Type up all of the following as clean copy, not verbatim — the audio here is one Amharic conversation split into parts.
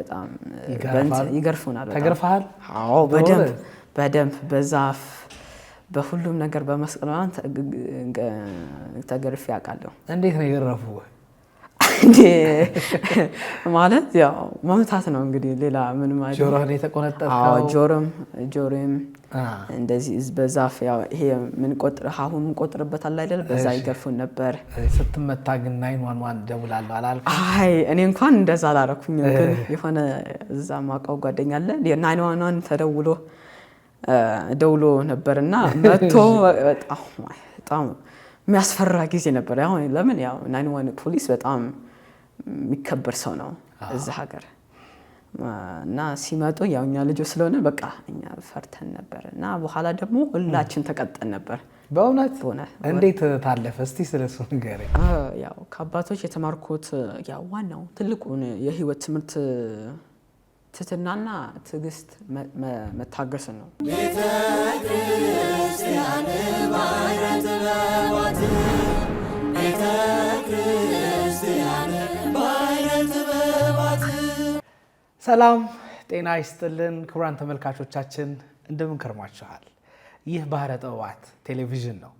በጣም ይገርፉናል ተገርፈሃል አዎ በደንብ በዛፍ በሁሉም ነገር በመስቀሏን ተገርፌ አውቃለሁ እንዴት ነው የገረፉ እንዴ ማለት ያው መምታት ነው እንግዲህ ሌላ ምን ማለት ጆሮህን የተቆነጠጥከው አዎ ጆሮም እንደዚህ በዛፍ ያው ይሄ ምን ሀሁን ቆጥርበታል አይደል በዛ ይገርፉን ነበር ስትመታ ግን 911 ደውላለሁ አላልኩም አይ እኔ እንኳን እንደዛ አላረኩኝ ግን የሆነ እዛ ማቀው ጓደኛ አለ 911 ደውሎ ነበርና መጥቶ በጣም የሚያስፈራ ጊዜ ነበር ያው ለምን ያው 911 ፖሊስ በጣም የሚከበር ሰው ነው እዛ ሀገር እና ሲመጡ ያው እኛ ልጆች ስለሆነ በቃ እኛ ፈርተን ነበርና በኋላ ደግሞ ሁላችን ተቀጠን ነበር በእውነት እንዴት ታለፈ እስቲ ስለሱ ንገረኝ ያው ከአባቶች የተማርኩት ያው ዋናው ትልቁ የህይወት ትምህርት ትትናና ትግስት መታገስ ነው ቤተ ክርስቲያን ባረት በዋት ቤተ ክርስቲያን ባረት በዋት ሰላም ጤና ይስጥልን ክቡራን ተመልካቾቻችን እንደምን ከርማችኋል ይህ ባህረ ጥበባት ቴሌቪዥን ነው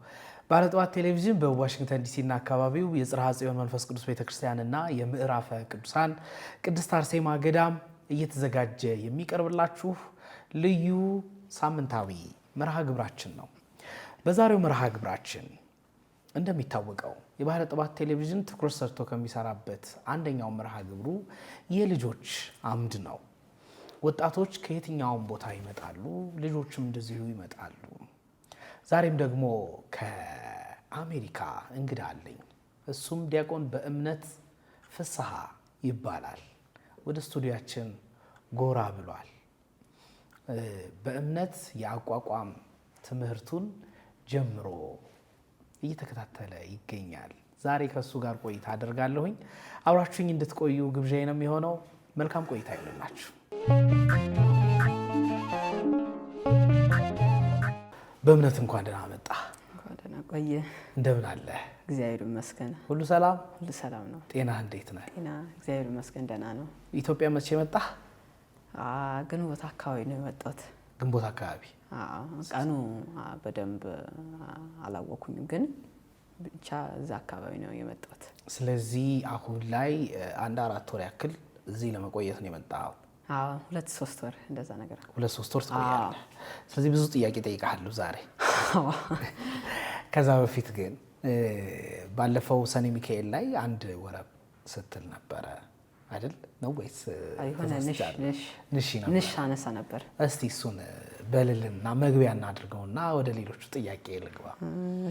ባህረ ጥበባት ቴሌቪዥን በዋሽንግተን ዲሲ እና አካባቢው የጽርሐ ጽዮን መንፈስ ቅዱስ ቤተክርስቲያንና የምዕራፈ ቅዱሳን ቅድስት አርሴማ ገዳም እየተዘጋጀ የሚቀርብላችሁ ልዩ ሳምንታዊ መርሃ ግብራችን ነው በዛሬው መርሃ ግብራችን እንደሚታወቀው የባህረ ጥበባት ቴሌቪዥን ትኩረት ሰርቶ ከሚሰራበት አንደኛው መርሃ ግብሩ የልጆች አምድ ነው ወጣቶች ከየትኛውም ቦታ ይመጣሉ ልጆችም እንደዚሁ ይመጣሉ ዛሬም ደግሞ ከአሜሪካ እንግዳ አለኝ እሱም ዲያቆን በእምነት ፍስሐ ይባላል ወደ ስቱዲያችን ጎራ ብሏል በእምነት የአቋቋም ትምህርቱን ጀምሮ እየተከታተለ ይገኛል ዛሬ ከሱ ጋር ቆይታ አደርጋለሁኝ አብራችሁኝ እንድትቆዩ ግብዣዬ ነው የሚሆነው መልካም ቆይታ ይሁንላችሁ በእምነት እንኳን ደህና መጣ እንኳን ደህና ቆየ እንደምን አለ እግዚአብሔር ይመስገን ሁሉ ሰላም ነው ጤና እንዴት ነህ ጤና እግዚአብሔር ይመስገን ደህና ነው ኢትዮጵያ መቼ መጣ ግንቦት አካባቢ ነው የመጣሁት ግንቦት አካባቢ ቀኑ በደንብ አላወኩኝም ግን ብቻ እዛ አካባቢ ነው የመጣሁት ስለዚህ አሁን ላይ አንድ 4 ወር ያክል እዚህ ለመቆየት ነው የመጣው 2-3 ወር እንደዛ ነገር 2-3 ወር ትቆያለህ ስለዚህ ብዙ ጥያቄ ጠይቃለሁ ዛሬ ከዛ በፊት ግን ባለፈው ሰኔ ሚካኤል ላይ አንድ ወረብ ስትል ነበር አይደል ነው ወይስ አይሆነ ንሽ አነሳ ነበር እስቲ እሱን በልልና መግቢያ እናድርገውና ወደ ሌሎቹ ጥያቄ ልግባ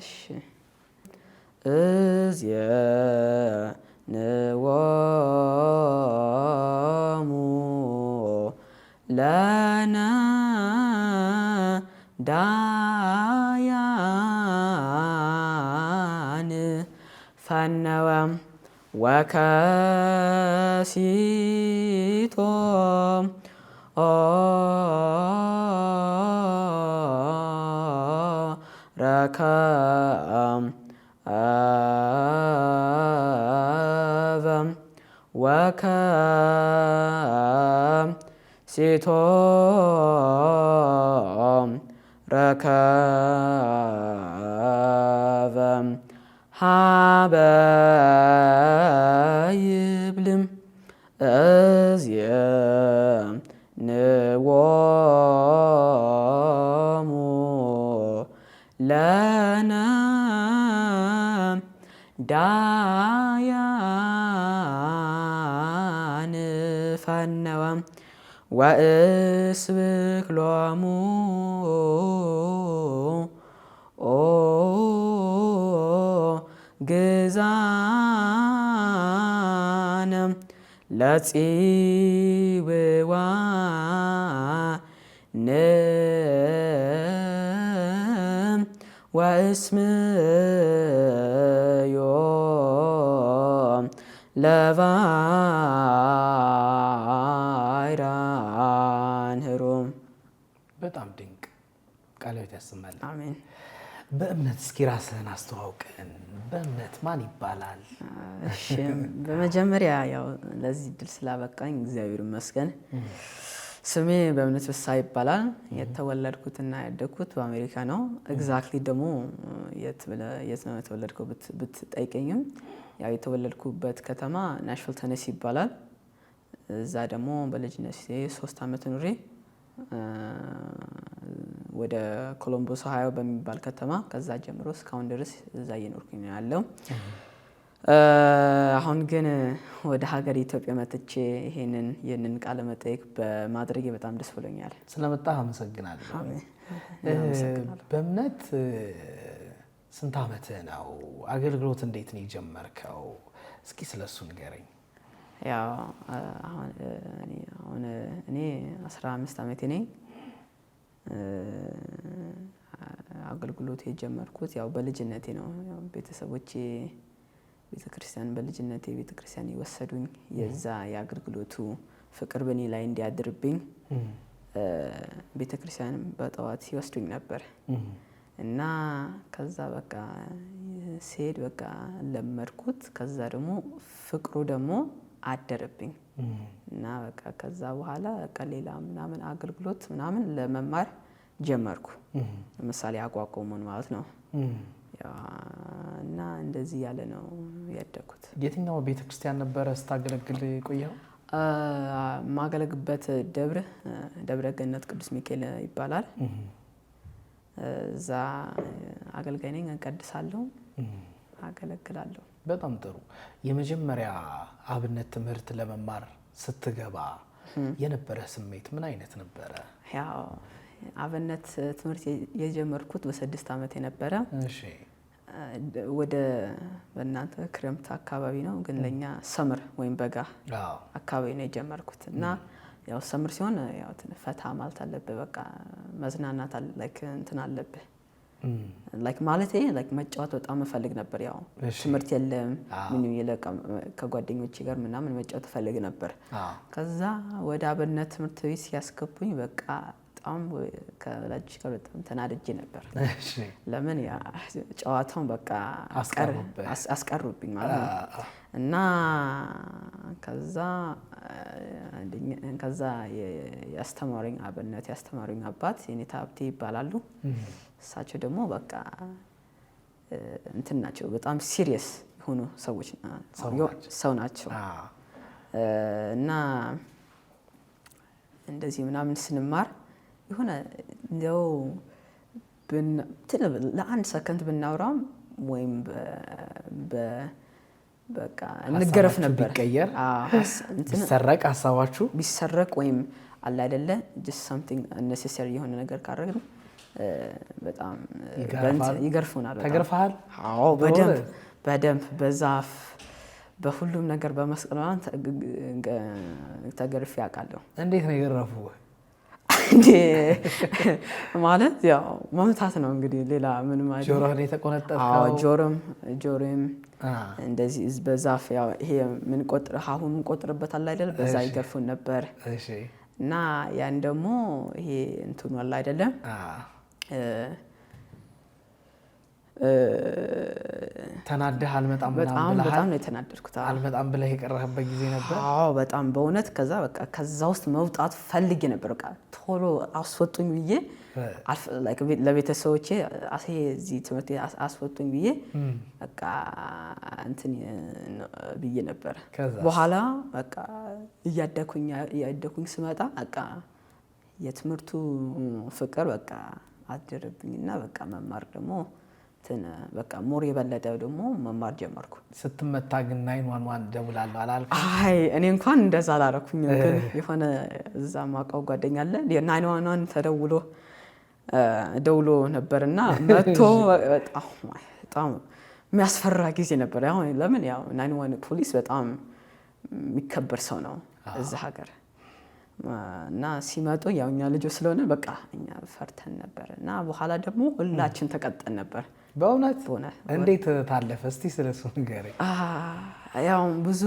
እሺ እዝየ ንወሙ ለነ ዳያን ፈነወም ወከሲቶም ረከም አቨም ወከም ሲቶም ረከቨም ሀበ ይብልም እዝየ ንወሙ ለነ ዳያን ፈነወም ወእስብክሎሙ ግዛነ ለጽዋንም ወእስምዮም ለቫይራን ህሩም በጣም ድንቅ ቃልዎት ያሰማል አሜን በእምነት እስኪ ራስህን አስተዋውቀን። በእምነት ማን ይባላል? እሺ በመጀመሪያ ያው ለዚህ ድል ስላበቃኝ እግዚአብሔር ይመስገን። ስሜ በእምነት ፍስሐ ይባላል። የተወለድኩትና ያደግኩት በአሜሪካ ነው። ኤግዛክትሊ ደግሞ የት ነው የተወለድከው ብትጠይቀኝም ያው የተወለድኩበት ከተማ ናሽቪል ቴነሲ ይባላል። እዛ ደግሞ በልጅነቴ 3 ዓመት ኑሬ ወደ ኮሎምቦስ ኦሃዮ በሚባል ከተማ ከዛ ጀምሮ እስካሁን ድረስ እዛ እየኖርኩኝ ነው ያለው። አሁን ግን ወደ ሀገር ኢትዮጵያ መጥቼ ይሄንን ቃለ መጠይቅ በማድረጌ በጣም ደስ ብሎኛል። ስለመጣህ አመሰግናለሁ። በእምነት ስንት ዓመትህ ነው? አገልግሎት እንዴት ነው የጀመርከው? እስኪ ስለሱ ንገረኝ። ያው አሁን እኔ 15 ዓመቴ ነኝ። አገልግሎት የጀመርኩት ያው በልጅነቴ ነው። ያው ቤተሰቦቼ ቤተክርስቲያን በልጅነቴ ቤተክርስቲያን ይወሰዱኝ የዛ የአገልግሎቱ ፍቅር በእኔ ላይ እንዲያድርብኝ ቤተክርስቲያን በጠዋት ይወስዱኝ ነበር እና ከዛ በቃ ሲሄድ በቃ ለመድኩት። ከዛ ደግሞ ፍቅሩ ደግሞ አደረብኝ እና በቃ ከዛ በኋላ በቃ ሌላ ምናምን አገልግሎት ምናምን ለመማር ጀመርኩ። ለምሳሌ አቋቋሙን ማለት ነው። እና እንደዚህ ያለ ነው ያደኩት። የትኛው ቤተክርስቲያን ነበረ ስታገለግል ቆየው? ማገለግበት ደብረ ገነት ቅዱስ ሚካኤል ይባላል። እዛ አገልጋይ ነኝ፣ እቀድሳለሁ፣ አገለግላለሁ። በጣም ጥሩ። የመጀመሪያ አብነት ትምህርት ለመማር ስትገባ የነበረ ስሜት ምን አይነት ነበረ? ያው አብነት ትምህርት የጀመርኩት በ6 ዓመት የነበረ። እሺ ወደ በእናንተ ክረምት አካባቢ ነው፣ ግን ለኛ ሰምር ወይም በጋ አካባቢ ነው የጀመርኩት። እና ያው ሰምር ሲሆን ያው ፈታ ማለት አለብህ፣ በቃ መዝናናት ላይክ እንትን አለብህ ላይክ ማለት ላይክ መጫወት በጣም እፈልግ ነበር። ያው ትምህርት የለም ምን ይለቃ ከጓደኞቼ ጋር ምናምን መጫወት እፈልግ ነበር። ከዛ ወደ አብነት ትምህርት ቤት ሲያስገቡኝ በቃ በጣም ከወላጆች ጋር በጣም ተናድጄ ነበር። ለምን ያ ጨዋታውን በቃ አስቀሩብኝ ማለት ነው። እና ከዛ ያስተማሩኝ አብነት ያስተማሩኝ አባት የኔታ ሀብቴ ይባላሉ። እሳቸው ደግሞ በቃ እንትን ናቸው፣ በጣም ሲሪየስ የሆኑ ሰው ናቸው። እና እንደዚህ ምናምን ስንማር የሆነ እንደው ለአንድ ሰከንድ ብናወራም ወይም በቃ እንገረፍ ነበር። ቢቀየር ቢሰረቅ ሀሳባችሁ ቢሰረቅ ወይም አለ አይደለ just something unnecessary የሆነ ነገር ካደረግን በጣም ይገርፉናል። ተገርፈሃል? አዎ በደንብ በዛፍ በሁሉም ነገር በመስቀል ተገርፌ አውቃለሁ። እንዴት ነው የገረፉ? ማለት ያው መምታት ነው እንግዲህ፣ ሌላ ምን ማለት ነው? ጆሮህን የተቆነጠጥከው? አዎ ጆሮም እንደዚህ በዛፍ ያው ይሄ ምን ቆጥርበት አለ አይደል? በዛ ይገርፉን ነበር። እሺ። እና ያን ደግሞ ይሄ እንትኑ አለ አይደለም ተናደህ አልመጣም በጣም ነው የተናደድኩት። አልመጣም ብለህ የቀረህበት ጊዜ ነበር? አዎ በጣም በእውነት። ከዛ በቃ ከዛ ውስጥ መውጣት ፈልጌ ነበር። በቃ ቶሎ አስወጡኝ ብዬ ለቤተሰቦቼ እዚህ ትምህርት አስወጡኝ ብዬ በቃ እንትን ብዬ ነበር። በኋላ በቃ እያደኩኝ ስመጣ በቃ የትምህርቱ ፍቅር በቃ አደረብኝና በቃ መማር ደግሞ በቃ ሞር የበለጠ ደግሞ መማር ጀመርኩ። ስትመታ ግን 911 ደውላለሁ አላልኩም? አይ እኔ እንኳን እንደዛ አላረኩኝ። ግን የሆነ እዛ ማውቀው ጓደኛ አለ 911 ደውሎ ነበርና መጥቶ በጣም የሚያስፈራ ጊዜ ነበር። አሁን ለምን ያው 911 ፖሊስ በጣም የሚከበር ሰው ነው እዛ ሀገር። እና ሲመጡ ያው እኛ ልጆች ስለሆነ በቃ እኛ ፈርተን ነበር። እና በኋላ ደግሞ ሁላችን ተቀጠን ነበር። በእውነት እንዴት ታለፈ? እስቲ ስለሱ ንገረኝ። ያው ብዙ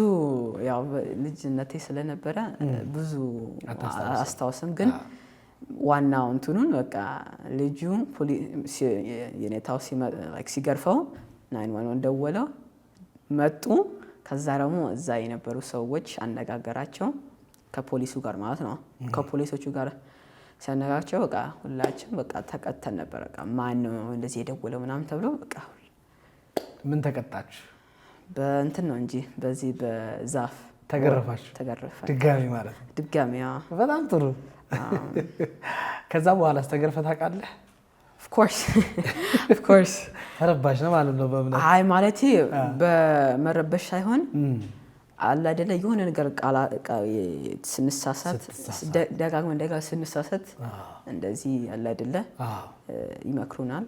ያው ልጅነቴ ስለነበረ ብዙ አስታውስም፣ ግን ዋናው እንትኑን በቃ ልጁ የኔታው ሲገርፈው 911 ደወለው መጡ። ከዛ ደግሞ እዛ የነበሩ ሰዎች አነጋገራቸው ከፖሊሱ ጋር ማለት ነው። ከፖሊሶቹ ጋር ሲያነጋግራቸው በቃ ሁላችን በቃ ተቀተን ነበር። በቃ ማን ነው እንደዚህ የደወለው ምናምን ተብሎ በቃ ምን ተቀጣችሁ? በእንትን ነው እንጂ በዚህ በዛፍ ተገረፋችሁ? ተገረፈ ድጋሚ ማለት ነው። ድጋሚ በጣም ጥሩ። ከዛ በኋላ ተገርፈህ ታውቃለህ? ኦፍ ኮርስ ተረባሽ ነው ማለት ነው። በእምነት አይ ማለቴ በመረበሽ ሳይሆን አለ አይደለ የሆነ ነገር ስንሳሳት ደጋግመን ስንሳሳት እንደዚህ አለ አይደለ ይመክሩናል፣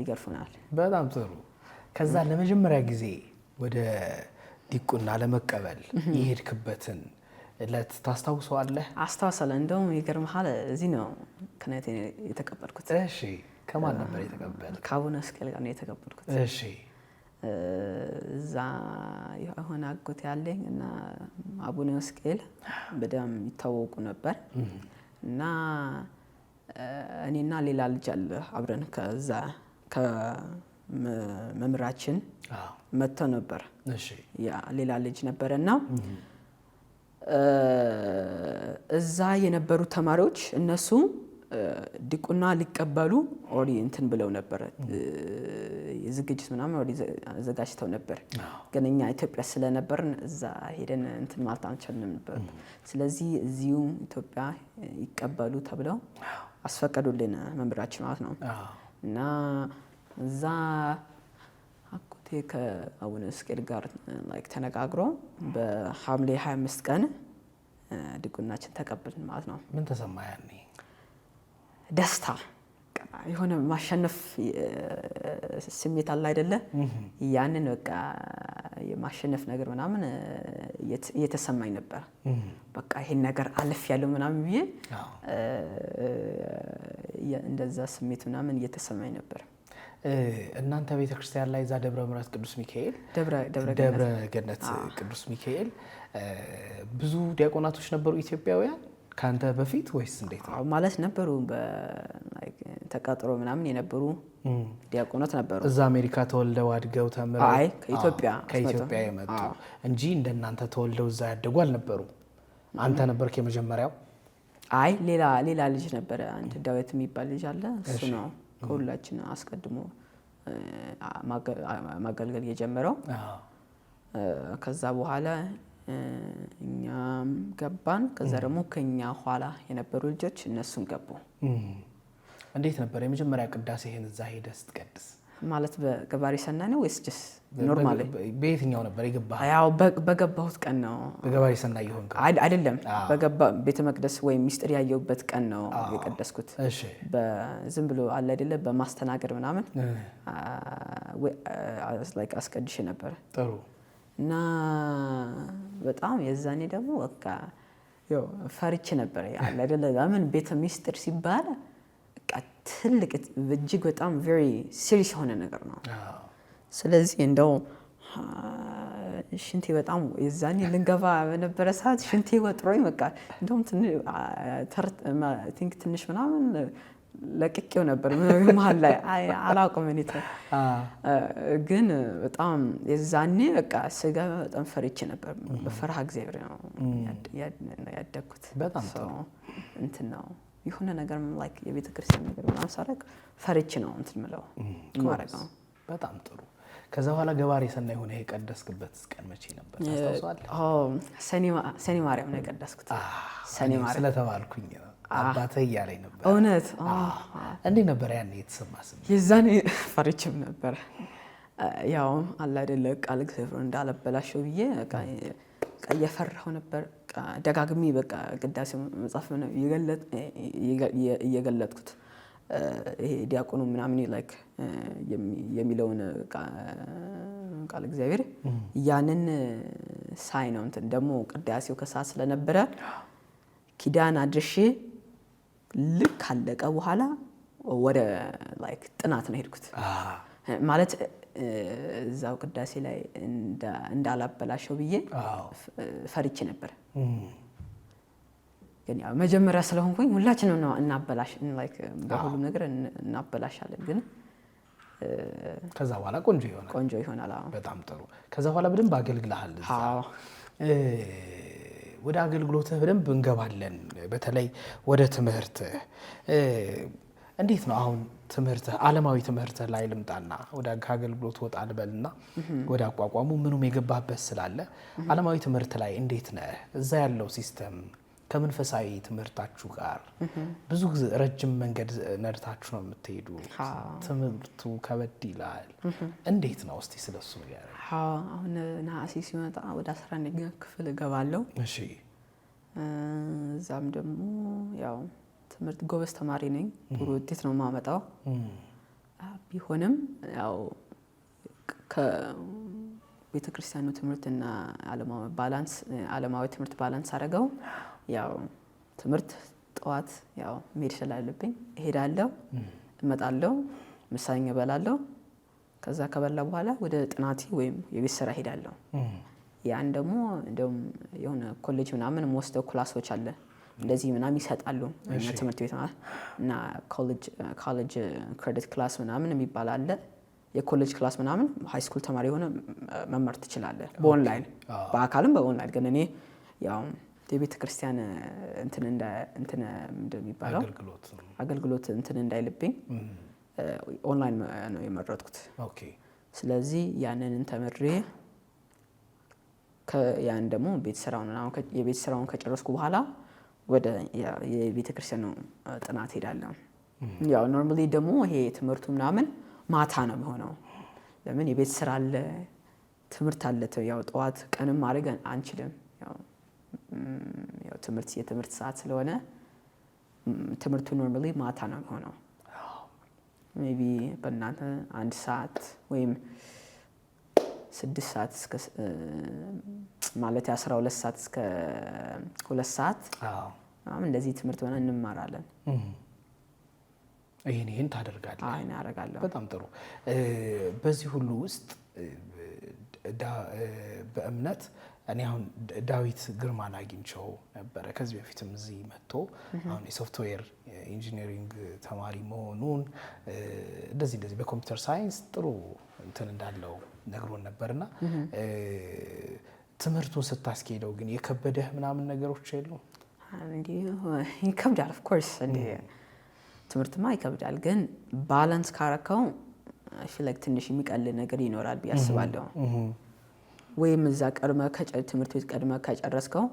ይገርፉናል። በጣም ጥሩ። ከዛ ለመጀመሪያ ጊዜ ወደ ዲቁና ለመቀበል የሄድክበትን እለት ታስታውሰዋለህ? አስታውሳለሁ። እንደውም ይገርምሃል እዚህ ነው ክህነት የተቀበልኩት። እሺ፣ ከማን ነበር የተቀበልኩት? ከአቡነ መስቀል ጋር ነው የተቀበልኩት። እሺ። እዛ የሆነ አጎት ያለኝ እና አቡነ መስቀል በጣም ይታወቁ ነበር እና እኔና ሌላ ልጅ አለ አብረን ከዛ ከመምራችን መጥተው ነበር። እሺ። ያ ሌላ ልጅ ነበርና እዛ የነበሩ ተማሪዎች እነሱ ዲቁና ሊቀበሉ ኦሪ እንትን ብለው ነበር። የዝግጅት ምናምን ኦሪ አዘጋጅተው ነበር። ግን እኛ ኢትዮጵያ ስለነበርን እዛ ሄደን እንትን ማለት አንችልም ነበር። ስለዚህ እዚሁ ኢትዮጵያ ይቀበሉ ተብለው አስፈቀዱልን መምህራችን ማለት ነው። እና እዛ አቆቴ ከአቡነ መስቀል ጋር ላይክ ተነጋግሮ በሐምሌ 25 ቀን ዲቁናችን ተቀበልን ማለት ነው። ምን ተሰማ ያኔ? ደስታ፣ የሆነ ማሸነፍ ስሜት አለ አይደለ? ያንን በቃ የማሸነፍ ነገር ምናምን እየተሰማኝ ነበር። በቃ ይሄን ነገር አለፍ ያለው ምናምን ብዬ እንደዛ ስሜት ምናምን እየተሰማኝ ነበር። እናንተ ቤተክርስቲያን ላይ እዛ ደብረ ምሕረት ቅዱስ ሚካኤል ደብረ ገነት ቅዱስ ሚካኤል ብዙ ዲያቆናቶች ነበሩ ኢትዮጵያውያን ካንተ በፊት ወይስ እንዴት ነው? ማለት ነበሩ ተቀጥሮ ምናምን የነበሩ ዲያቆናት ነበሩ። እዛ አሜሪካ ተወልደው አድገው ተምረው? አይ ከኢትዮጵያ የመጡ እንጂ እንደናንተ ተወልደው እዛ ያደጉ አልነበሩ። አንተ ነበርክ የመጀመሪያው? አይ ሌላ ልጅ ነበረ፣ አንድ ዳዊት የሚባል ልጅ አለ። እሱ ነው ከሁላችን አስቀድሞ ማገልገል የጀመረው። ከዛ በኋላ እኛም ገባን። ከዛ ደግሞ ከኛ ኋላ የነበሩ ልጆች እነሱም ገቡ። እንዴት ነበር የመጀመሪያ ቅዳሴህን እዛ ሄደህ ስትቀድስ? ማለት በገባሪ ሰናይ ነው ወይስ ጀስ ኖርማሊ? በየትኛው ነበር የገባኸው? ያው በገባሁት ቀን ነው። በገባሪ ሰናይ ይሆንክ? አይደለም፣ በገባ ቤተ መቅደስ ወይ ሚስጥር ያየሁበት ቀን ነው የቀደስኩት። እሺ። በዝም ብሎ አለ አይደለ በማስተናገድ ምናምን ላይክ አስቀድሼ ነበር። ጥሩ። እና በጣም የዛኔ ደግሞ በቃ ያው ፈርቼ ነበር ያለ አይደለ። ለምን ቤተ ሚስጥር ሲባል በቃ ትልቅ እጅግ በጣም very serious የሆነ ነገር ነው። ስለዚህ እንደው ሽንቴ በጣም የዛኔ ልንገባ በነበረ ሰዓት ሽንቴ ወጥሮኝ በቃ እንደውም ትንሽ ምናምን ለቅቄው ነበር መሀል ላይ አላውቅም እኔ ግን በጣም የዛኔ በቃ ስጋ በጣም ፈርቼ ነበር። በፈርሃ እግዚአብሔር ነው ያደግኩት። በጣም ጥሩ እንትን ነው የሆነ ነገር ላይክ የቤተ ክርስቲያን ነገር ምናምን ሳደርግ ፈርቼ ነው እንትን ምለው ማረጋው። በጣም ጥሩ። ከዛ በኋላ ገባሬ ሰናይ ሆነ የቀደስክበት ቀን መቼ ነበር ታስታውሳለህ? ሰኔ ማርያም ነው የቀደስኩት። ሰኔ ማርያም ስለተባልኩኝ አባትህ እያለኝ ነበር። እውነት? እንዴት ነበር ያኔ የተሰማ ስሜት? የዛኔ ፈርቼም ነበር። ያው አለ አይደለ ቃል እግዚአብሔር እንዳለበላሸው ብዬ በቃ እየፈራሁ ነበር። ደጋግሜ በቃ ቅዳሴ መጽሐፍ ነው እየገለጥኩት ይሄ ዲያቆኑ ምናምን ላይክ የሚለውን ቃል እግዚአብሔር ያንን ሳይ ነው እንትን ደግሞ ቅዳሴው ከሰዓት ስለነበረ ኪዳን አድርሼ ልክ ካለቀ በኋላ ወደ ላይክ ጥናት ነው ሄድኩት። ማለት እዛው ቅዳሴ ላይ እንዳላበላሸው ብዬ ፈርቼ ነበር። ግን ያው መጀመሪያ ስለሆንኩኝ ሁላችንም ነው እናበላሽ ላይክ በሁሉ ነገር እናበላሻለን ግን ከዛ በኋላ ቆንጆ ይሆናል በጣም ጥሩ ከዛ በኋላ በደንብ አገልግለሃል ወደ አገልግሎትህ በደንብ እንገባለን በተለይ ወደ ትምህርት እንዴት ነው አሁን ትምህርት ዓለማዊ ትምህርት ላይ ልምጣና ወደ አገልግሎት ወጣ ልበልና ወደ አቋቋሙ ምኑም የገባበት ስላለ ዓለማዊ ትምህርት ላይ እንዴት ነህ እዛ ያለው ሲስተም ከመንፈሳዊ ትምህርታችሁ ጋር ብዙ ረጅም መንገድ ነድታችሁ ነው የምትሄዱ ትምህርቱ ከበድ ይላል እንዴት ነው እስቲ ስለሱ ነገር አሁን ነሐሴ ሲመጣ ወደ 11ኛ ክፍል እገባለሁ እሺ እዛም ደግሞ ያው ትምህርት ጎበዝ ተማሪ ነኝ ጥሩ ውጤት ነው ማመጣው ቢሆንም ያው ከቤተክርስቲያኑ ትምህርትና ዓለማዊ ትምህርት ባላንስ አደረገው ያው ትምህርት ጠዋት ያው መሄድ ስላለብኝ እሄዳለሁ እመጣለሁ ምሳኝ እበላለሁ ከዛ ከበላ በኋላ ወደ ጥናቴ ወይም የቤት ስራ እሄዳለሁ ያን ደግሞ እንደውም የሆነ ኮሌጅ ምናምን ወስደው ክላሶች አለ እንደዚህ ምናምን ይሰጣሉ እና ትምህርት ቤት ማለት እና ኮሌጅ ክሬዲት ክላስ ምናምን የሚባል አለ የኮሌጅ ክላስ ምናምን ሃይ ስኩል ተማሪ ሆነ መማር ትችላለህ በኦንላይን በአካልም በኦንላይን ግን እኔ ያው የቤተ ክርስቲያን እንትን እንደሚባለው አገልግሎት እንትን እንዳይልብኝ ኦንላይን ነው የመረጥኩት ኦኬ ስለዚህ ያንን ተመሬ ያን ደግሞ የቤት ስራውን ከጨረስኩ በኋላ ወደ የቤተ ክርስቲያኑ ጥናት ሄዳለሁ ያው ኖርማሊ ደግሞ ይሄ ትምህርቱ ምናምን ማታ ነው የሚሆነው ለምን የቤት ስራ አለ ትምህርት አለ ያው ጠዋት ቀንም ማድረግ አንችልም ያው የትምህርት ሰዓት ስለሆነ ትምህርቱ ኖርማሊ ማታ ነው የሚሆነው ሜቢ በእናንተ 1 ሰዓት ወይም 6 ሰዓት እስከ ማለት 12 ሰዓት እስከ 2 ሰዓት እንደዚህ ትምህርት ሆነ እንማራለን ይሄን ታደርጋለህ አይ እናደርጋለሁ በጣም ጥሩ በዚህ ሁሉ ውስጥ በእምነት እኔ አሁን ዳዊት ግርማን አግኝቼው ነበር ከዚህ በፊትም እዚህ መጥቶ አሁን የሶፍትዌር ኢንጂነሪንግ ተማሪ መሆኑን እንደዚህ በኮምፒውተር ሳይንስ ጥሩ እንትን እንዳለው ነግሮን ነበርና ትምህርቱን ስታስኬደው ግን የከበደህ ምናምን ነገሮች የሉ እንዴ ይከብዳል ኦፍ ኮርስ እንዴ ትምህርትማ ይከብዳል ግን ባላንስ ካረከው አይ ፊል ላይክ ትንሽ የሚቀል ነገር ይኖራል ቢያስባለሁ ወይም እዛ ትምህርት ቤት ቀድመህ ከጨረስከው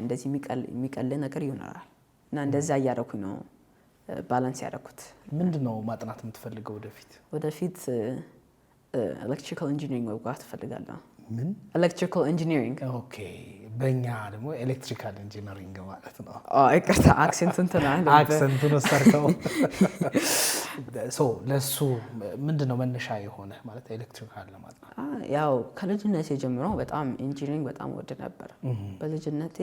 እንደዚህ የሚቀል ነገር ይኖራል እና እንደዛ ያያረኩኝ ነው ባላንስ ያደረኩት ምንድነው ማጥናት የምትፈልገው ወደፊት ኤሌክትሪካል ኢንጂነሪንግ መግባት እፈልጋለሁ ምን ኤሌክትሪካል ኢንጂነሪንግ ኦኬ በእኛ ደግሞ ኤሌክትሪካል ኢንጂነሪንግ ማለት ነው አይቀርታ አክሰንቱን ወሰርተው ለሱ ምንድነው መነሻ የሆነ ማለት ኤሌክትሪካል ለማለት ያው ከልጅነቴ ጀምሮ በጣም ኢንጂነሪንግ በጣም ወድ ነበር በልጅነቴ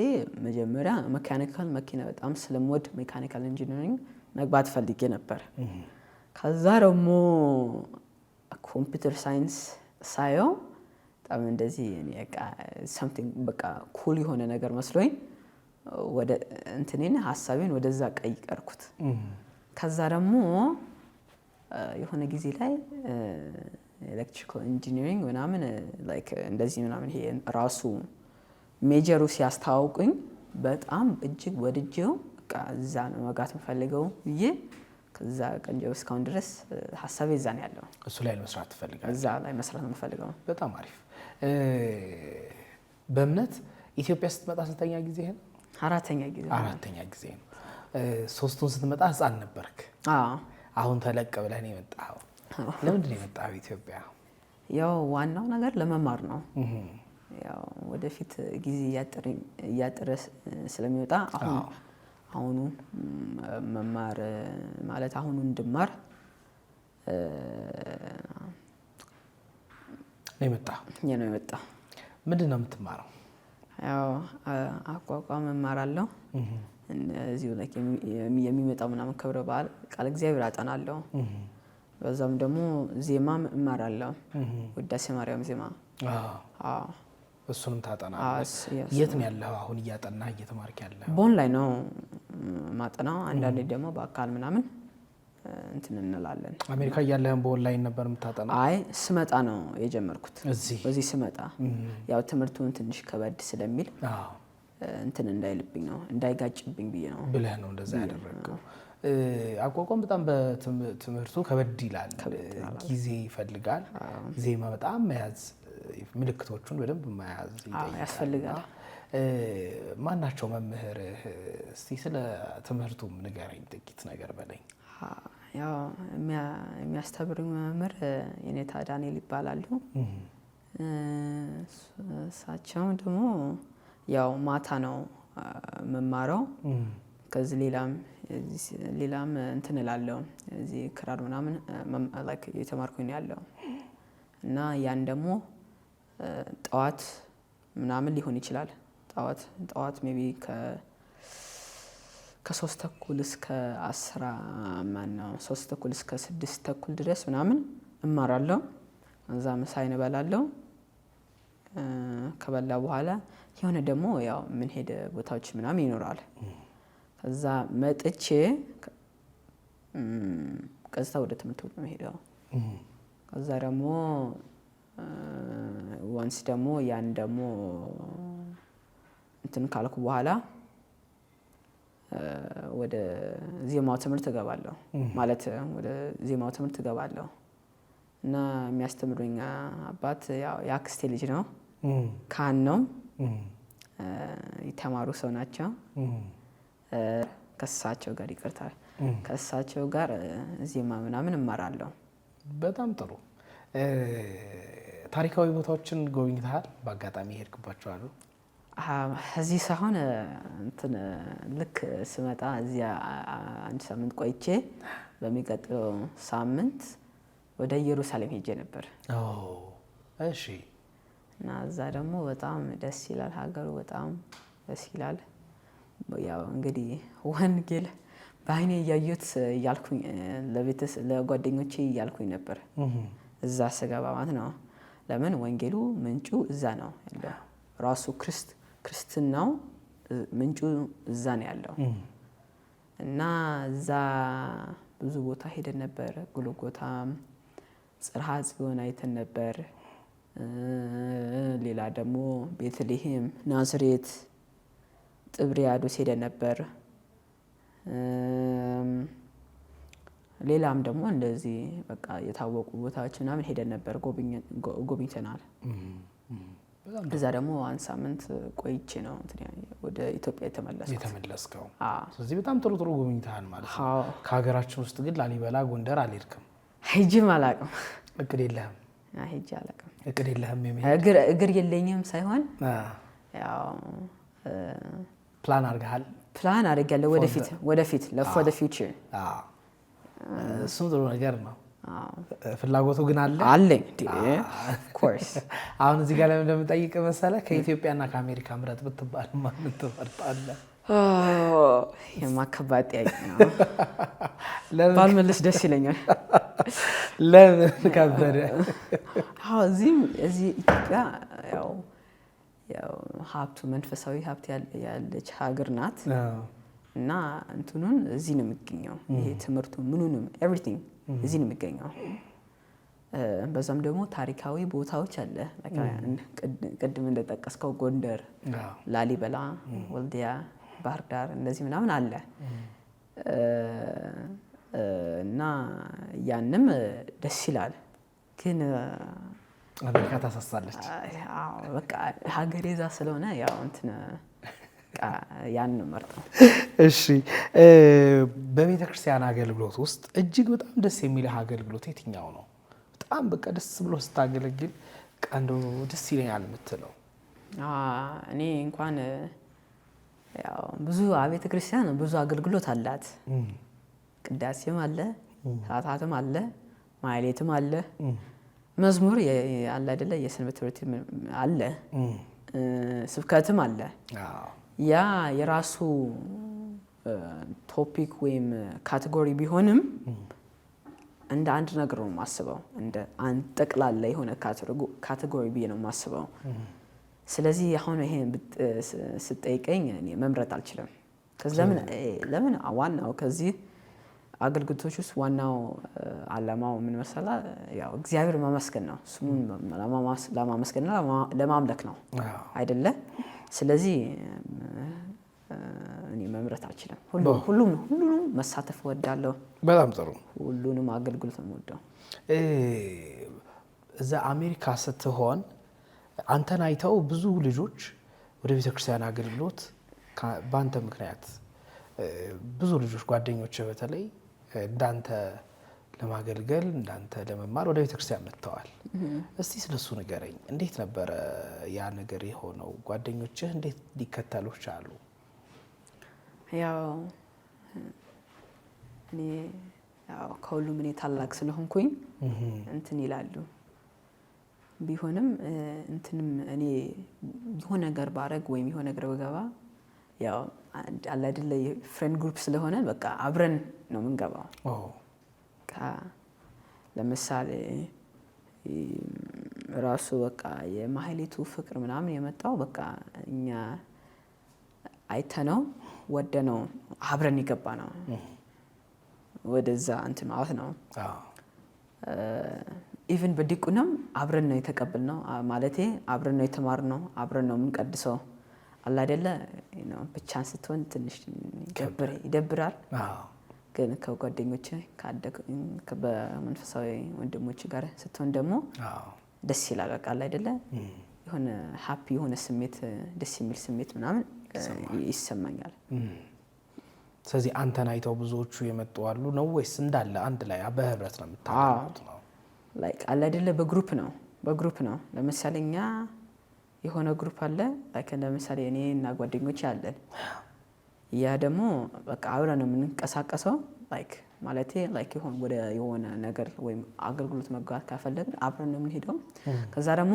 መጀመሪያ ሜካኒካል መኪና በጣም ስለምወድ ሜካኒካል ኢንጂነሪንግ መግባት ፈልጌ ነበር ከዛ ደግሞ ኮምፒውተር ሳይንስ ሳየው በጣም እንደዚህ something በቃ ኩል የሆነ ነገር መስሎኝ ወደ እንትኔን ሐሳቤን ወደዛ ቀይቀርኩት ከዛ ደግሞ የሆነ ጊዜ ላይ ኤሌክትሪካል ኢንጂነሪንግ ምናምን ላይክ እንደዚህ ምናምን ይሄ ራሱ ሜጀሩ ሲያስተዋውቁኝ በጣም እጅግ ወድጄው በቃ እዛ ነው መጋት የምፈልገው ብዬ ከዛ ቀን ጀምሮ እስካሁን ድረስ ሐሳቤ እዛ ነው ያለው እሱ ላይ መስራት ትፈልጋለህ እዛ ላይ መስራት ነው የምፈልገው በጣም አሪፍ በእምነት ኢትዮጵያ ስትመጣ ስንተኛ ጊዜ ነው አራተኛ ጊዜ ነው ሶስቱን ስትመጣ ህፃን ነበርክ አሁን ተለቅ ብለህ ነው የመጣኸው ለምንድን ነው የመጣኸው ኢትዮጵያ ያው ዋናው ነገር ለመማር ነው ያው ወደፊት ጊዜ እያጠረ ስለሚወጣ አሁኑ መማር ማለት አሁኑ እንድማር ነው የመጣ ምንድነው የምትማረው ያው አቋቋም እማራለሁ እዚሁ ላይ የሚመጣው ምናምን ክብረ በዓል ቃል እግዚአብሔር አጠናለሁ በዛም ደግሞ ዜማ እማራለሁ ውዳሴ ማርያም ዜማ እሱንም ታጠናለህ? የት ነው ያለው አሁን እያጠናህ እየተማርክ ያለው? በኦንላይን ነው ማጠናው። አንዳንዴ ደግሞ በአካል ምናምን እንትን እንላለን። አሜሪካ እያለህም በኦንላይን ነበር የምታጠናው? አይ ስመጣ ነው የጀመርኩት። እዚህ ስመጣ ያው ትምህርቱን ትንሽ ከበድ ስለሚል እንትን እንዳይልብኝ ነው እንዳይጋጭብኝ ብለህ ነው እንደዛ ያደረገው። አቋቋም በጣም በትምህርቱ ከበድ ይላል፣ ጊዜ ይፈልጋል። ዜማ በጣም መያዝ፣ ምልክቶቹን በደንብ መያዝ ያስፈልጋል። ማናቸው መምህርህ? እስቲ ስለ ትምህርቱም ንገረኝ ጥቂት ነገር በለኝ። ያው የሚያስተምሩኝ መምህር የኔታ ዳንኤል ይባላሉ። እሳቸው ደግሞ ያው ማታ ነው መማረው። ከዚህ ሌላም እንትን እላለሁ እዚህ ክራር ምናምን ላይክ እየተማርኩኝ ነው ያለው እና ያን ደግሞ ጠዋት ምናምን ሊሆን ይችላል። ጠዋት ሜቢ ከ3 ተኩል እስከ 10 3 ተኩል እስከ 6 ተኩል ድረስ ምናምን እማራለሁ። እዛ ምሳዬን እበላለሁ። ከበላ በኋላ የሆነ ደግሞ ያው ምን ሄደ ቦታዎች ምናምን ይኖራል። ከዛ መጥቼ ቀጥታ ወደ ትምህርት ቤት ነው የምሄደው። ከዛ ደግሞ ዋንስ ደግሞ ያን ደግሞ እንትን ካልኩ በኋላ ወደ ዜማው ትምህርት እገባለሁ። ማለት ወደ ዜማው ትምህርት እገባለሁ እና የሚያስተምሩኝ አባት ያው የአክስቴ ልጅ ነው፣ ካህን ነው፣ የተማሩ ሰው ናቸው። ከእሳቸው ጋር ይቅርታል፣ ከእሳቸው ጋር ዜማ ምናምን እማራለሁ። በጣም ጥሩ። ታሪካዊ ቦታዎችን ጎብኝተሃል? በአጋጣሚ ሄድክባቸው አሉ? እዚህ ሳይሆን እንትን ልክ ስመጣ እዚያ 1 ሳምንት ቆይቼ በሚቀጥለው ሳምንት ወደ ኢየሩሳሌም ሄጄ ነበር። እሺ። እና እዛ ደግሞ በጣም ደስ ይላል፣ ሀገሩ በጣም ደስ ይላል። ያው እንግዲህ ወንጌል በአይኔ እያየሁት እያልኩኝ ለጓደኞቼ እያልኩኝ ነበር እዛ ስገባ ማለት ነው። ለምን ወንጌሉ ምንጩ እዛ ነው ያለው። ራሱ ክርስትናው ምንጩ እዛ ነው ያለው እና እዛ ብዙ ቦታ ሄደን ነበር። ጎልጎታም፣ ጽርሐ ጽዮን አይተን ነበር። ሌላ ደግሞ ቤተልሔም፣ ናዝሬት፣ ጥብርያዶስ ሄደን ነበር። ሌላም ደግሞ እንደዚህ በቃ የታወቁ ቦታዎች ምናምን ሄደን ነበር፣ ጎብኝተናል። እዛ ደግሞ 1 ሳምንት ቆይቼ ነው ወደ ኢትዮጵያ የተመለስከው። ስለዚህ በጣም ጥሩ ጎብኝተሃል ማለት ነው። ከሀገራችን ውስጥ ግን ላሊበላ፣ ጎንደር አልሄድክም? ሄጄም አላውቅም። እቅድ የለህም? ሄጄ አላውቅም። እቅድ የለህም? እግር የለኝም ሳይሆን ያው ፕላን አድርገሃል? ፕላን አድርጌያለሁ ወደፊት for the future። እሱም ጥሩ ነገር ነው። ፍላጎቱ ግን አለኝ of course። አሁን እዚህ ጋር ለምን እንደምጠይቅ መሰለህ? ከኢትዮጵያና ከአሜሪካ ምረጥ ብትባል ማንን ትመርጣለህ? የማከባድ ጥያቄ ነው። ባልመልስ ደስ ይለኛል። ለምን ከበደ? እዚህ ኢትዮጵያ ያው ሀብቱ መንፈሳዊ ሀብት ያለች ሀገር ናት እና እንትኑን እዚህ ነው የሚገኘው። ይሄ ትምህርቱ ምኑንም ኤቭሪቲንግ እዚህ ነው የሚገኘው። በዛም ደግሞ ታሪካዊ ቦታዎች አለ። ቅድም እንደጠቀስከው ጎንደር፣ ላሊበላ፣ ወልዲያ፣ ባህር ዳር እንደዚህ ምናምን አለ እና ያንም ደስ ይላል። ግን አሜሪካ ታሳሳለች። በቃ ሀገሬ እዛ ስለሆነ ያው እንትን ያን መርጠው። እሺ፣ በቤተ ክርስቲያን አገልግሎት ውስጥ እጅግ በጣም ደስ የሚልህ አገልግሎት የትኛው ነው? በጣም በቃ ደስ ብሎ ስታገለግል ቀንዶ ደስ ይለኛል የምትለው? እኔ እንኳን ያው ብዙ ቤተ ክርስቲያን ብዙ አገልግሎት አላት። ቅዳሴም አለ፣ ሰዓታትም አለ፣ ማህሌትም አለ፣ መዝሙር አለ አይደለ? የሰንበት ትምህርት አለ፣ ስብከትም አለ። ያ የራሱ ቶፒክ ወይም ካቴጎሪ ቢሆንም እንደ አንድ ነገር ነው የማስበው። እንደ አንድ ጠቅላላ የሆነ ካቴጎሪ ብዬ ነው የማስበው። ስለዚህ አሁን ይሄን ስትጠይቀኝ እኔ መምረጥ አልችልም። ከዛ ለምን ዋናው ከዚህ አገልግሎቶች ውስጥ ዋናው ዓላማው ምን መሰላ? ያው እግዚአብሔር ማመስገን ነው። ስሙን ለማመስገንና ለማምለክ ነው አይደለ? ስለዚህ እኔ መምረጥ አልችልም። ሁሉንም መሳተፍ እወዳለሁ። በጣም ጥሩ። ሁሉንም አገልግሎት ነው የምወደው። እዛ አሜሪካ ስትሆን አንተን አይተው ብዙ ልጆች ወደ ቤተክርስቲያን አገልግሎት በአንተ ምክንያት ብዙ ልጆች ጓደኞች በተለይ እንዳንተ ለማገልገል እንዳንተ ለመማር ወደ ቤተክርስቲያን መጥተዋል። እስቲ ስለሱ ንገረኝ። እንዴት ነበረ ያ ነገር የሆነው? ጓደኞችህ እንዴት ሊከተሉ ቻሉ? ያው እኔ ከሁሉም እኔ ታላቅ ስለሆንኩኝ እንትን ይላሉ። ቢሆንም እንትንም እኔ የሆነ ነገር ባረግ ወይም የሆነ ነገር በገባ ያው አለ አይደለ ፍሬንድ ግሩፕ ስለሆነ በቃ አብረን ነው የምንገባው። ለምሳሌ ራሱ በቃ የማህሌቱ ፍቅር ምናምን የመጣው በቃ እኛ አይተነው ወደነው አብረን ይገባ ነው ወደዛ እንትን ማለት ነው። ኢቭን በዲቁናም አብረን ነው የተቀበልነው። ማለቴ አብረን ነው የተማርነው፣ አብረን ነው የምንቀድሰው። አለ አይደለ ብቻን ስትሆን ትንሽ ይደብራል። ግን ከጓደኞች በመንፈሳዊ ወንድሞች ጋር ስትሆን ደግሞ ደስ ይላል። በቃ አለ አይደለ የሆነ ሃፒ የሆነ ስሜት፣ ደስ የሚል ስሜት ምናምን ይሰማኛል። ስለዚህ አንተን አይተው ብዙዎቹ የመጡ አሉ ነው ወይስ እንዳለ አንድ ላይ በህብረት ነው የምታደርጉት? ነው ላይክ አለ አይደለ በግሩፕ ነው። ለምሳሌ እኛ የሆነ ግሩፕ አለ። ላይክ ለምሳሌ እኔ እና ጓደኞቼ አለን። ያ ደግሞ በቃ አብረን ነው የምንቀሳቀሰው። ላይክ ማለቴ ላይክ ወደ የሆነ ነገር ወይም አገልግሎት መግባት ካፈለግን አብረን ነው የምንሄደው። ከዛ ደግሞ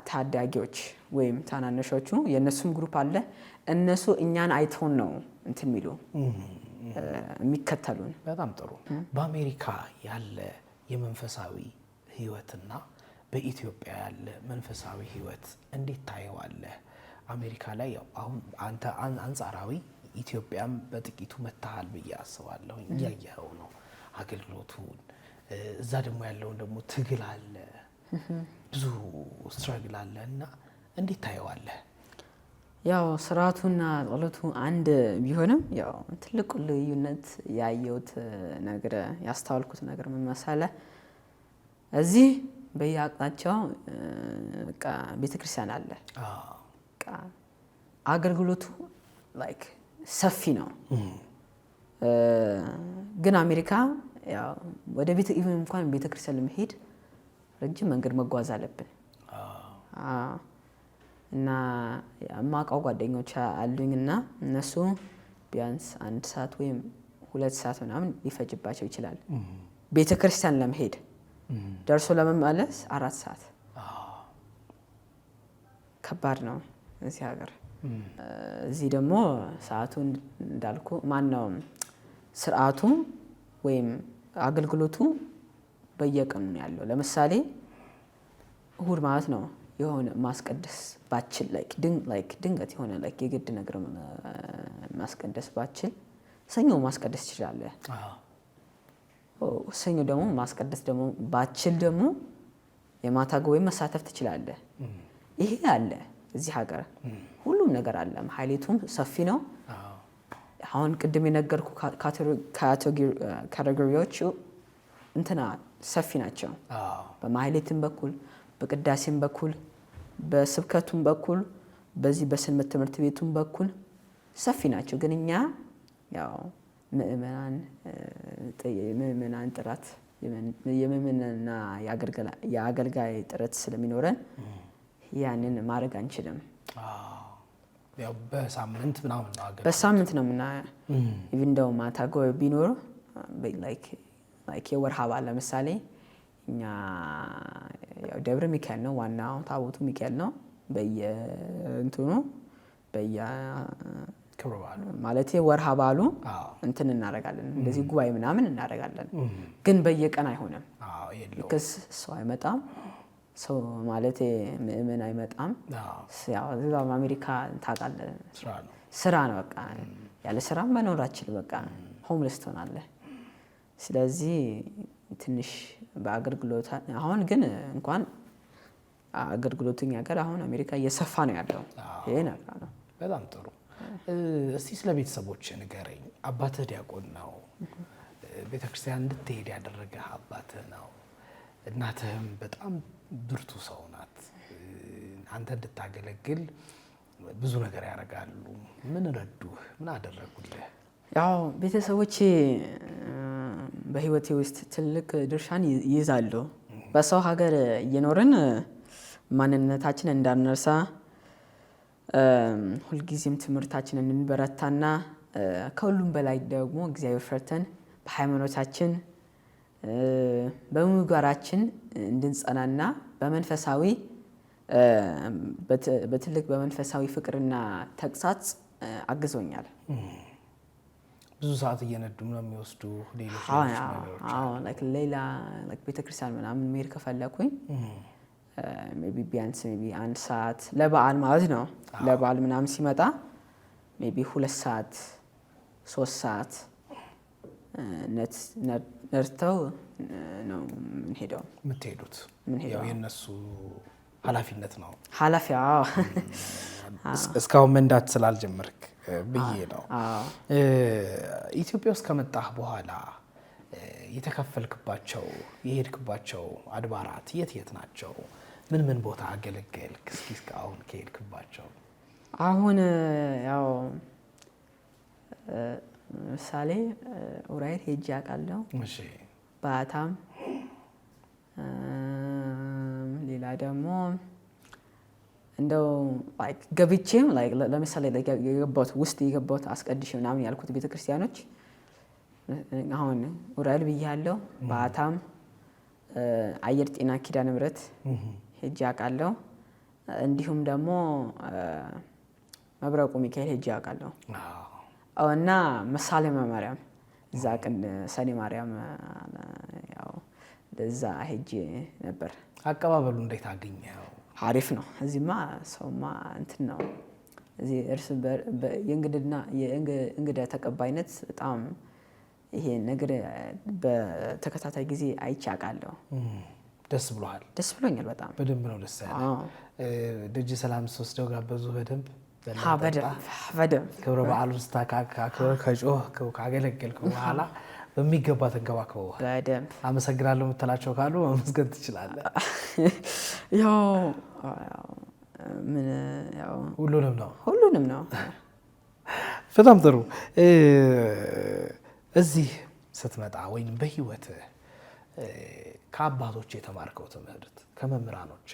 ታዳጊዎች ወይም ታናናሾቹ የነሱም ግሩፕ አለ። እነሱ እኛን አይተውን ነው እንትን የሚሉ የሚከተሉን። በጣም ጥሩ። በአሜሪካ ያለ የመንፈሳዊ ህይወትና በኢትዮጵያ ያለ መንፈሳዊ ህይወት እንዴት ታየዋለህ? አሜሪካ ላይ ያው አሁን አንተ አንጻራዊ ኢትዮጵያም በጥቂቱ መታሃል ብዬ አስባለሁ። እያየኸው ነው አገልግሎቱን። እዛ ደግሞ ያለውን ደግሞ ትግል አለ፣ ብዙ ስትራግል አለ እና እንዴት ታየዋለህ? ያው ስርዓቱና ጸሎቱ አንድ ቢሆንም ያው ትልቁ ልዩነት ያየሁት ነገር ያስተዋልኩት ነገር ምን መሰለህ? እዚህ በየአቅጣጫው በቃ ቤተክርስቲያን አለ። በቃ አገልግሎቱ ላይክ ሰፊ ነው። ግን አሜሪካ ያው ወደ እንኳን ቤተክርስቲያን ለመሄድ ረጅም መንገድ መጓዝ አለብን። እና የማውቀው ጓደኞች አሉኝና እነሱ ቢያንስ 1 ሰዓት ወይም 2 ሰዓት ምናምን ሊፈጅባቸው ይችላል ቤተክርስቲያን ለመሄድ። ደርሶ ለመመለስ 4 ሰዓት። ከባድ ነው እዚህ ሀገር። እዚህ ደግሞ ሰዓቱ እንዳልኩ ማነው ስርዓቱ ወይም አገልግሎቱ በየቀኑ ነው ያለው። ለምሳሌ እሁድ ማለት ነው የሆነ ማስቀደስ ባችል ድንገት የሆነ የግድ ነገር ማስቀደስ ባችል ሰኞ ማስቀደስ ትችላለህ። ሰኞ ደግሞ ማስቀደስ ደግሞ ባችል ደግሞ የማታ ጉባኤ መሳተፍ ትችላለህ። ይሄ አለ እዚህ ሀገር ሁሉም ነገር አለ። ማህሌቱም ሰፊ ነው። አሁን ቅድም የነገርኩ ካቴጎሪዎቹ እንትና ሰፊ ናቸው። በማህሌትም በኩል በቅዳሴም በኩል በስብከቱም በኩል በዚህ በሰንበት ትምህርት ቤቱም በኩል ሰፊ ናቸው። ግን እኛ ያው ምእመናን ጥራት የምእመናንና የአገልጋይ ጥረት ስለሚኖረን ያንን ማድረግ አንችልም። ያው በሳምንት ምናምን ነው አገልግሎት በሳምንት ነው ምናምን ኢቭን እንደው ማታ ጎ ቢኖር ላይክ የወርሃ በዓል ለምሳሌ እኛ ያው ደብረ ሚካኤል ነው ዋናው ታቦቱ ሚካኤል ነው። በየእንትኑ ማለት የወርሃ በዓሉ እንትን እናደርጋለን። እንደዚህ ጉባኤ ምናምን እናደርጋለን። ግን በየቀን አይሆንም። ልክስ ሰው አይመጣም። ሰው ማለት ምእመን አይመጣም። ያው እዛው አሜሪካ ታውቃለህ ስራ ነው በቃ ያለ ስራ መኖራችን በቃ ሆምለስ ትሆናለህ። ስለዚህ ትንሽ በአገልግሎት አሁን ግን እንኳን አገልግሎትኛ ጋር አሁን አሜሪካ እየሰፋ ነው ያለው። ይሄ ነገር ነው። በጣም ጥሩ። እስቲ ስለ ቤተሰቦች ንገረኝ። አባትህ ዲያቆን ነው። ቤተክርስቲያን እንድትሄድ ያደረገህ አባትህ ነው። እናትህም በጣም ብርቱ ሰው ናት። አንተ እንድታገለግል ብዙ ነገር ያደርጋሉ። ምን ረዱህ? ምን አደረጉልህ? ያው ቤተሰቦቼ በህይወቴ ውስጥ ትልቅ ድርሻን ይይዛሉ። በሰው ሀገር እየኖርን ማንነታችንን እንዳንረሳ ሁልጊዜም ትምህርታችንን እንበረታና ከሁሉም በላይ ደግሞ እግዚአብሔር ፈርተን በሃይማኖታችን በምግባራችን እንድንጸናና በመንፈሳዊ በትልቅ በመንፈሳዊ ፍቅርና ተግሳጽ አግዞኛል። ብዙ ሰዓት እየነዱ ነው የሚወስዱ ሌሎች ነገሮች ሌላ ቤተክርስቲያን ምናምን መሄድ ከፈለኩኝ ሜቢ ቢያንስ ሜቢ 1 ሰዓት ለበዓል ማለት ነው። ለበዓል ምናምን ሲመጣ ሜቢ 2 ሰዓት 3 ሰዓት ነርተው ነው የምትሄዱት። ያው የነሱ ኃላፊነት ነው። እስካሁን መንዳት ስላልጀመርክ ብዬ ነው። ኢትዮጵያ ውስጥ ከመጣህ በኋላ የተከፈልክባቸው የሄድክባቸው አድባራት የት ናቸው? ምን ቦታ አገለገልክ? እስኪ እስካሁን ከሄድክባቸው አሁን ያው ምሳሌ ኡራኤል ሄጄ አውቃለሁ። ባታም ሌላ ደግሞ እንደው ገብቼም ለምሳሌ የገባሁት አስቀድሼ ምናምን ያልኩት ቤተክርስቲያኖች አሁን ኡራኤል ብያለሁ። ባታም አየር ጤና ኪዳነ ምሕረት ሄጄ አውቃለሁ። እንዲሁም ደግሞ መብረቁ ሚካኤል ሄጄ አውቃለሁ። እና መሳለመ ማርያም እዛ ሰኔ ማርያም ያው ለዛ ሄጄ ነበር። አቀባበሉ እንዴት አገኘው? አሪፍ ነው። እዚህማ ሰውማ እንትን ነው። እዚህ የእንግዳ ተቀባይነት በጣም ይሄ ነገር በተከታታይ ጊዜ አይቼ አውቃለሁ። ደስ ብሎሃል? ደስ ብሎኛል በጣም በደንብ ነው ደስ ያለኝ። ደጅ ሰላም ወስደው ጋበዙ? በደንብ ክብረ በዓል ውስጥ ከጮህ ካገለገልክ በኋላ በሚገባ ተንከባክበው በደንብ አመሰግናለሁ የምትላቸው ካሉ ማመስገን ትችላለህ። ሁሉንም ነው። በጣም ጥሩ። እዚህ ስትመጣ ወይም በህይወትህ ከአባቶች የተማርከው ትምህርት ከመምህራኖች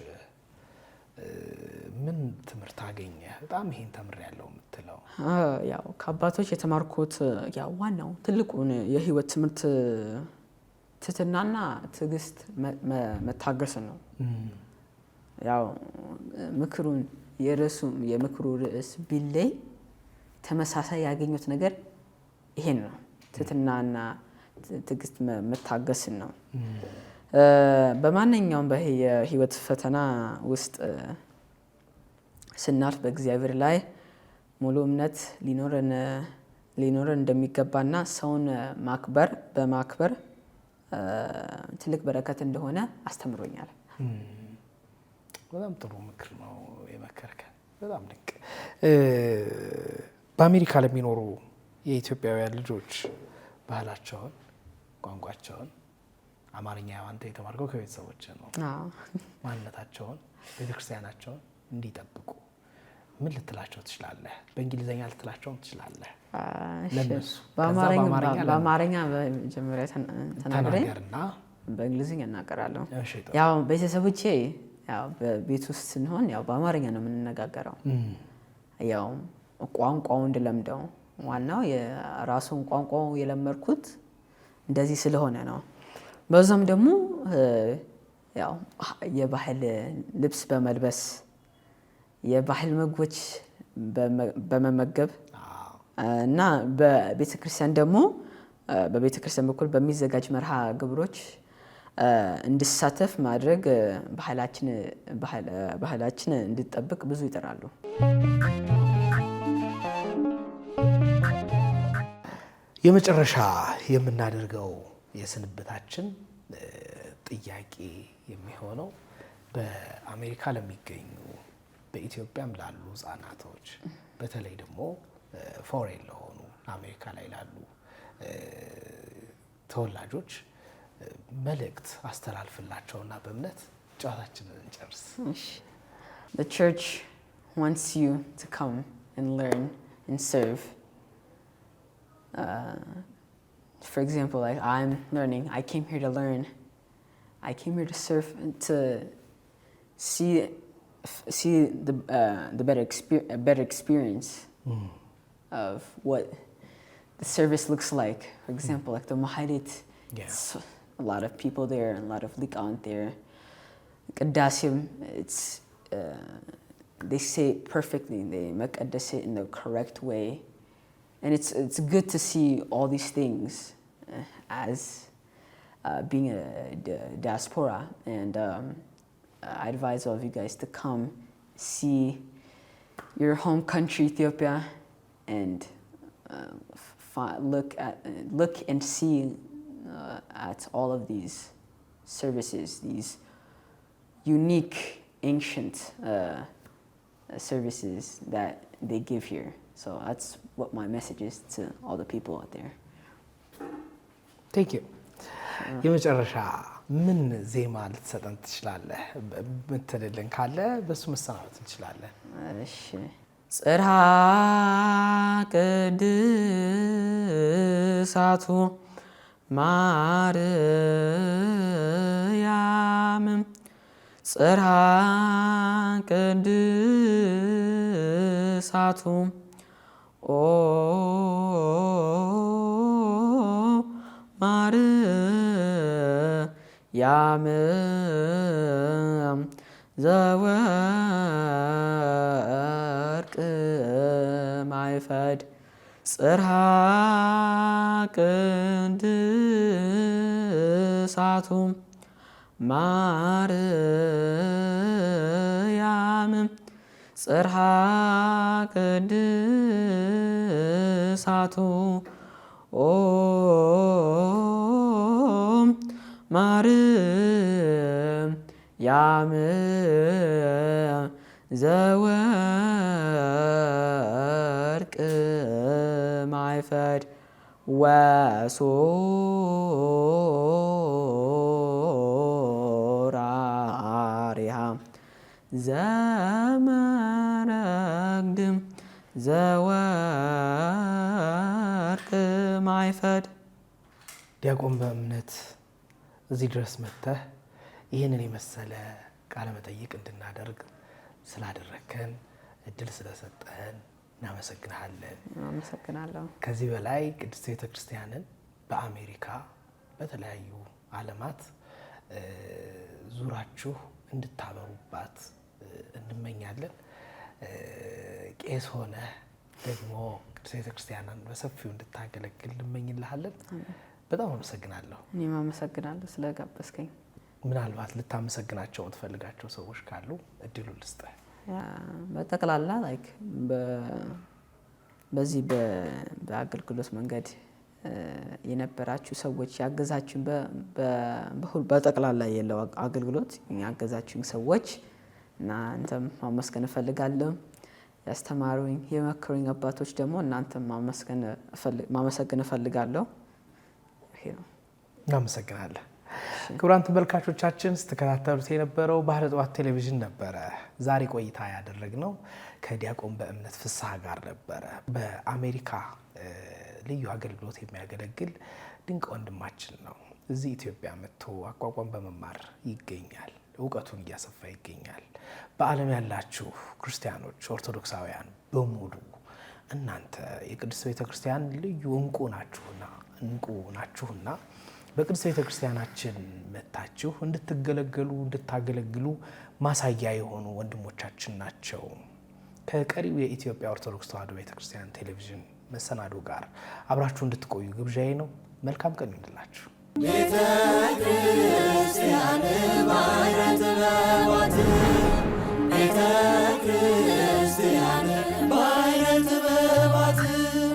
ምን ትምህርት አገኘህ? በጣም ይሄን ተምሬያለሁ የምትለው? ያው ከአባቶች የተማርኩት ያው ዋናው ትልቁን የህይወት ትምህርት ትህትናና ትዕግስት መታገስ ነው። ያው ምክሩን የምክሩ ርዕስ ቢለይ ተመሳሳይ ያገኙት ነገር ይሄን ነው። ትህትናና ትዕግስት መታገስን ነው። በማንኛውም የህይወት ፈተና ውስጥ ስናልፍ በእግዚአብሔር ላይ ሙሉ እምነት ሊኖረን እንደሚገባና ሰውን በማክበር ትልቅ በረከት እንደሆነ አስተምሮኛል። በጣም ጥሩ ምክር ነው የመከርከን። በጣም ድንቅ። በአሜሪካ ለሚኖሩ የኢትዮጵያውያን ልጆች ባህላቸውን፣ ቋንቋቸውን አማርኛ አንተ የተማርከው ከቤተሰቦች ነው። ማንነታቸውን፣ ቤተክርስቲያናቸውን እንዲጠብቁ ምን ልትላቸው ትችላለህ? በእንግሊዝኛ ልትላቸው ትችላለህ? ለነሱ በአማርኛ በመጀመሪያ ተናገርና በእንግሊዝኛ እናገራለሁ። ያው ቤተሰቦቼ ያው በቤት ውስጥ ስንሆን ያው በአማርኛ ነው የምንነጋገረው። ያው ቋንቋው እንድለምደው ዋናው የራሱን ቋንቋው የለመድኩት እንደዚህ ስለሆነ ነው። በዛም ደግሞ ያው የባህል ልብስ በመልበስ የባህል ምግቦች በመመገብ እና በቤተክርስቲያን ደግሞ በቤተክርስቲያን በኩል በሚዘጋጅ መርሃ ግብሮች እንድሳተፍ ማድረግ ባህላችን እንዲጠብቅ ብዙ ይጥራሉ። የመጨረሻ የምናደርገው የስንብታችን ጥያቄ የሚሆነው በአሜሪካ ለሚገኙ በኢትዮጵያም ላሉ ህጻናቶች በተለይ ደግሞ ፎሬን ለሆኑ አሜሪካ ላይ ላሉ ተወላጆች መልእክት አስተላልፍላቸውና በእምነት ጨዋታችንን እንጨርስ። The church wants you to come and learn and serve. For example, like I'm learning, I came here to learn. I came here to serve, to see the better experience of what the service looks like. For example, like the Mahalit, a lot of people there, a lot of liqa'ant there. Qaddasim, it's they say it perfectly. They maqaddas it in the correct way, and it's good to see all these things as being a diaspora. And I advise all of you guys to come see your home country, Ethiopia, and look and see at all of these services, these unique, ancient services that they give here. So that's what my message is to all the people out there. Thank you. የመጨረሻ ምን ዜማ ልትሰጠን ትችላለህ? ምትልልን ካለ በሱ መሰናበት እንችላለን። እሺ ጽርሐ ቅድሳቱ ማርያም ጽርሐ ቅድሳቱ ኦ ማርያም ዘወርቅ ማይፈድ ጽርሐ ቅድሳቱ ማርያም ጽርሐ ቅድሳቱ ኦ ማርያም ዘወርቅ ማይፈድ ወሶራሪሃ ዘመረግድ ዘወርቅ ማይፈድ። ዲያቆን በእምነት እዚህ ድረስ መጥተህ ይህንን የመሰለ ቃለ መጠይቅ እንድናደርግ ስላደረከን እድል ስለሰጠህን እናመሰግናለን። አመሰግናለሁ። ከዚህ በላይ ቅድስት ቤተክርስቲያንን በአሜሪካ በተለያዩ ዓለማት ዙራችሁ እንድታበሩባት እንመኛለን። ቄስ ሆነህ ደግሞ ቅድስት ቤተክርስቲያንን በሰፊው እንድታገለግል እንመኝልሃለን። በጣም አመሰግናለሁ። እኔም አመሰግናለሁ ስለጋበዝከኝ። ምናልባት ልታመሰግናቸው የምትፈልጋቸው ሰዎች ካሉ እድሉን ልስጥህ። በጠቅላላ ላይክ በዚህ በአገልግሎት መንገድ የነበራችሁ ሰዎች ያገዛችሁን በጠቅላላ የለው አገልግሎት ያገዛችሁን ሰዎች እና አንተም ማመስገን እፈልጋለሁ። ያስተማሩኝ የመከሩኝ አባቶች ደግሞ እናንተም ማመስገን እፈልጋለሁ። እናመሰግናለን። ክቡራን ተመልካቾቻችን ስትከታተሉት የነበረው ባህረ ጥዋት ቴሌቪዥን ነበረ። ዛሬ ቆይታ ያደረግነው ከዲያቆን በእምነት ፍስሐ ጋር ነበረ። በአሜሪካ ልዩ አገልግሎት የሚያገለግል ድንቅ ወንድማችን ነው። እዚህ ኢትዮጵያ መጥቶ አቋቋም በመማር ይገኛል። እውቀቱን እያሰፋ ይገኛል። በዓለም ያላችሁ ክርስቲያኖች፣ ኦርቶዶክሳውያን በሙሉ እናንተ የቅድስት ቤተክርስቲያን ልዩ እንቁ ናችሁና በቅድስት ቤተክርስቲያናችን መታችሁ እንድታገለግሉ ማሳያ የሆኑ ወንድሞቻችን ናቸው። ከቀሪው የኢትዮጵያ ኦርቶዶክስ ተዋሕዶ ቤተክርስቲያን ቴሌቪዥን መሰናዶ ጋር አብራችሁ እንድትቆዩ ግብዣዬ ነው። መልካም ቀን ይሁንላችሁ። ቤተ ክርስቲያን ባህረ ጥበባት ቤተ